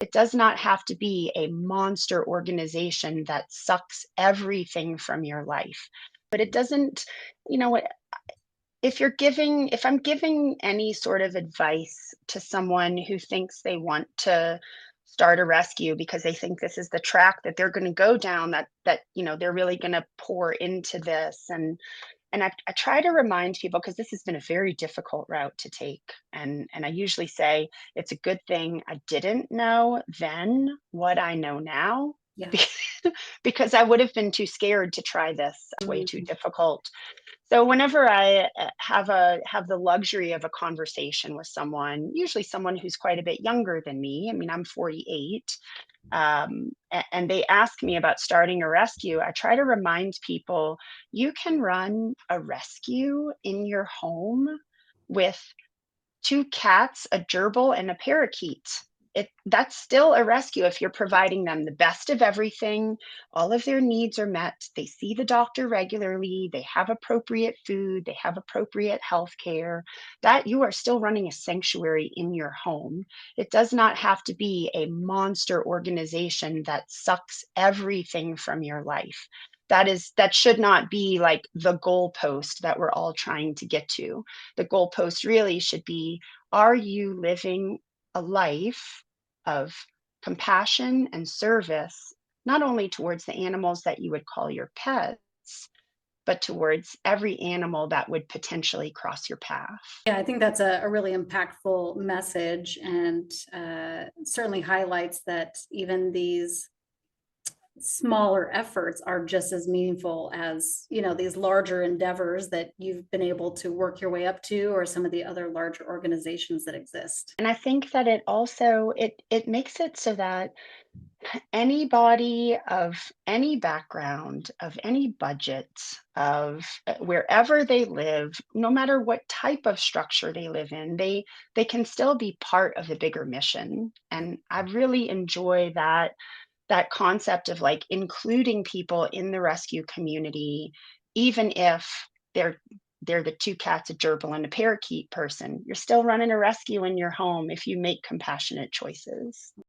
It does not have to be a monster organization that sucks everything from your life. But it doesn't, you know what, if I'm giving any sort of advice to someone who thinks they want to start a rescue because they think this is the track that they're going to go down, that they're really going to pour into this, and I try to remind people, because this has been a very difficult route to take, and I usually say it's a good thing I didn't know then what I know now, Yeah. be- because I would have been too scared to try this. It's way too Mhm. difficult. So whenever I have the luxury of a conversation with someone, usually someone who's quite a bit younger than me. I mean, I'm 48, and they ask me about starting a rescue. I try to remind people you can run a rescue in your home with 2 cats, a gerbil, and a parakeet. That's still a rescue if you're providing them the best of everything, all of their needs are met, they see the doctor regularly, they have appropriate food, they have appropriate health care, that you are still running a sanctuary in your home. It does not have to be a monster organization that sucks everything from your life. That should not be like the goalpost that we're all trying to get to. The goalpost really should be, are you living a life of compassion and service, not only towards the animals that you would call your pets, but towards every animal that would potentially cross your path? Yeah, I think that's a really impactful message and certainly highlights that even these smaller efforts are just as meaningful as, these larger endeavors that you've been able to work your way up to, or some of the other larger organizations that exist. And I think that it makes it so that anybody of any background, of any budget, of wherever they live, no matter what type of structure they live in, they can still be part of the bigger mission. And I really enjoy that concept of like including people in the rescue community, even if they're they're the 2 cats, a gerbil, and a parakeet person. You're still running a rescue in your home if you make compassionate choices.